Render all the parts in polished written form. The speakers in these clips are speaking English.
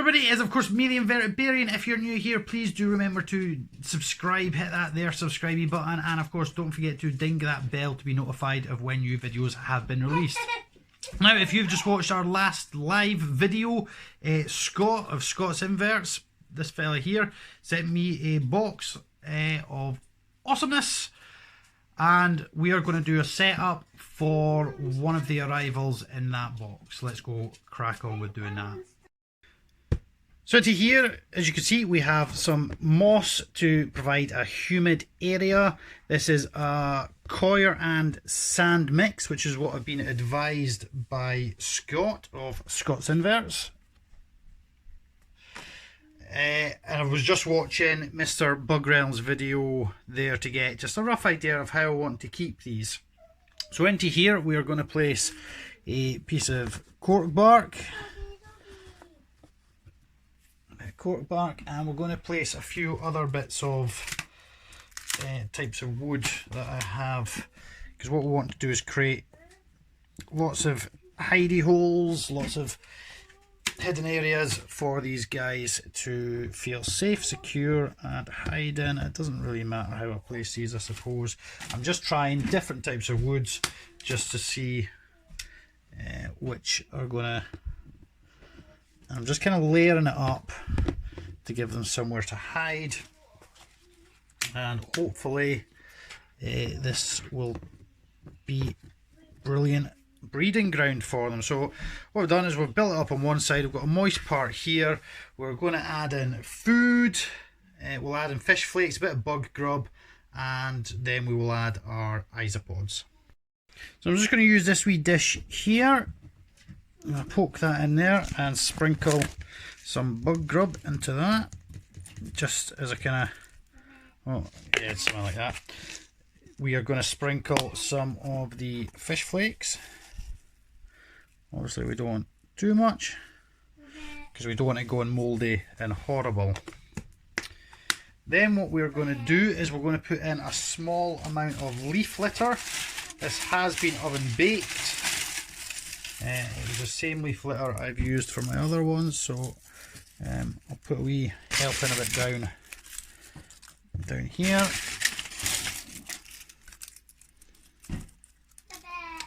everybody, it is of course me, the Invertebrarian. If you're new here, please do remember to subscribe, hit that there subscribe button, and of course don't forget to ding that bell to be notified of when new videos have been released. Now, if you've just watched our last live video, Scott of Scott's Inverts, this fella here, sent me a box of awesomeness, and we are going to do a setup for one of the arrivals in that box. Let's go crack on with doing that. So to here, as you can see, we have some moss to provide a humid area. This is a coir and sand mix, which is what I've been advised by Scott of Scott's Inverts. And I was just watching Mr. Bugrealm's video there to get just a rough idea of how I want to keep these. So into here we are going to place a piece of cork bark, and we're going to place a few other bits of types of wood that I have, because what we want to do is create lots of hidey holes, lots of hidden areas for these guys to feel safe, secure and hide in. It doesn't really matter how I place these, I suppose. I'm just trying different types of woods just to see which are gonna, I'm just kind of layering it up to give them somewhere to hide, and hopefully this will be brilliant breeding ground for them. So what we've done is we've built it up on one side. We've got a moist part here. We're going to add in food, we'll add in fish flakes, a bit of bug grub, and then we will add our isopods. So I'm just going to use this wee dish here. I'm going to poke that in there and sprinkle some bug grub into that, just as a kind of, oh yeah, something like that. We are going to sprinkle some of the fish flakes. Obviously we don't want too much, because we don't want it going mouldy and horrible. Then what we're going to do is we're going to put in a small amount of leaf litter. This has been oven baked. It was the same leaf litter I've used for my other ones, so I'll put a wee helping of it down here.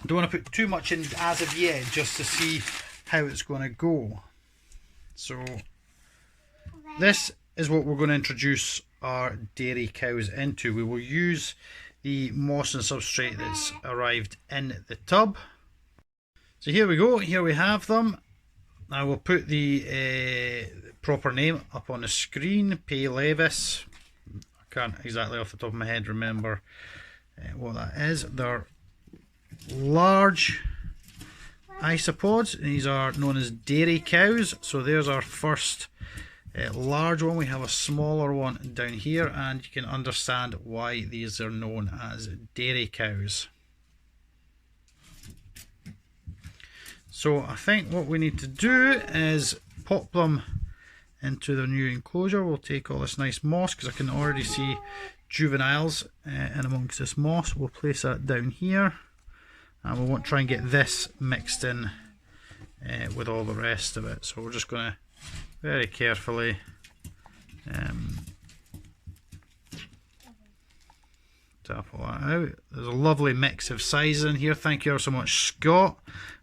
I don't want to put too much in as of yet, just to see how it's going to go. So this is what we're going to introduce our dairy cows into. We will use the moss and substrate that's arrived in the tub. So here we go, here we have them. I will put the proper name up on the screen, laevis. I can't exactly off the top of my head remember what that is. They're large isopods. These are known as dairy cows. So there's our first large one. We have a smaller one down here, and you can understand why these are known as dairy cows. So I think what we need to do is pop them into their new enclosure. We'll take all this nice moss, because I can already see juveniles in amongst this moss. We'll place that down here, and we want to try and get this mixed in with all the rest of it. So we're just going to very carefully tap all that out. There's a lovely mix of sizes in here. Thank you so much, Scott.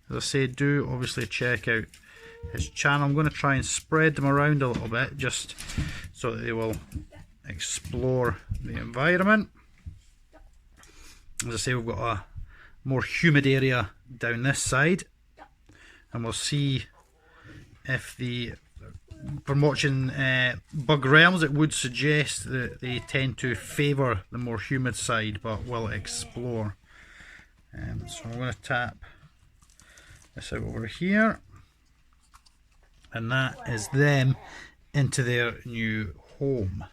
As I say, do obviously check out his channel. I'm going to try and spread them around a little bit, just so that they will explore the environment. As I say, we've got a more humid area down this side, and we'll see if from watching Bugrealms, it would suggest that they tend to favour the more humid side, but we'll explore. So I'm going to tap this out over here, and that is them into their new home.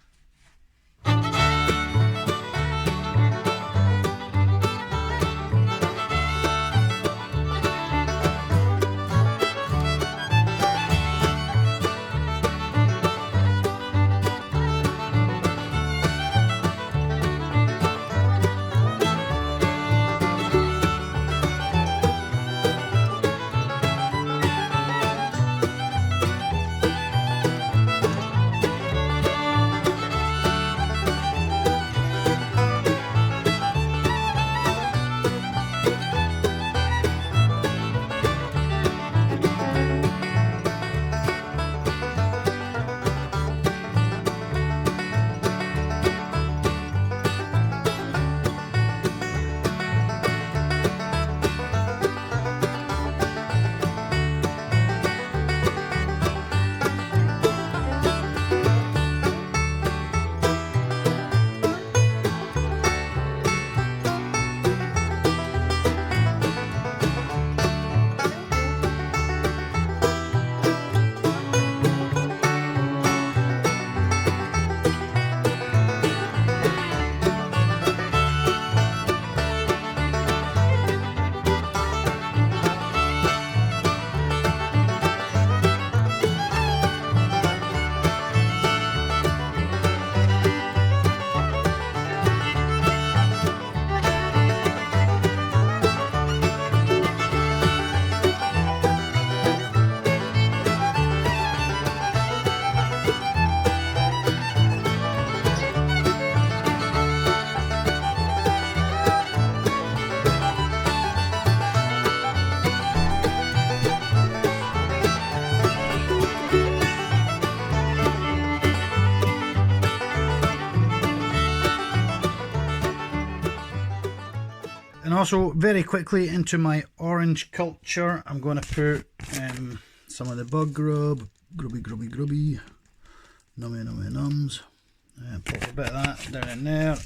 And also, very quickly, into my orange culture, I'm going to put some of the bug grub, grubby, nummy nums. Pop a bit of that down in there.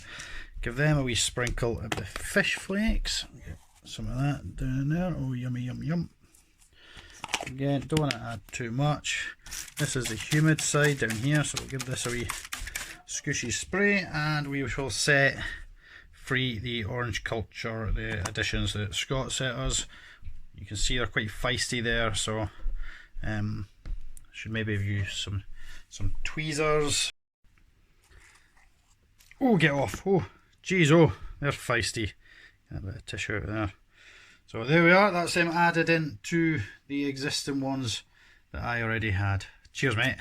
Give them a wee sprinkle of the fish flakes. Get some of that down in there. Oh, yummy, yum, yum. Again, don't want to add too much. This is the humid side down here, so we'll give this a wee squishy spray, and we will set free the orange culture, the additions that Scott set us. You can see they're quite feisty there, so should maybe use some tweezers. Oh, get off! Oh, geez, oh, they're feisty. Get a bit of tissue out there. So there we are. That's them added into the existing ones that I already had. Cheers, mate.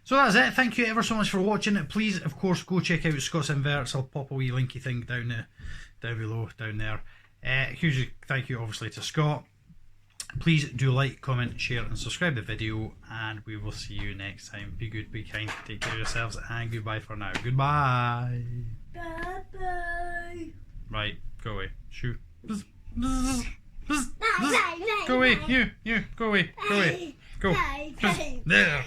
So that's it. Thank you ever so much for watching. Please, of course, go check out Scott's Inverts. I'll pop a wee linky thing down below, down there. Huge thank you, obviously, to Scott. Please do like, comment, share, and subscribe to the video. And we will see you next time. Be good, be kind, take care of yourselves, and goodbye for now. Goodbye. Bye-bye. Right, go away. Shoo. Go away. You. Go away. Go away. Go. There.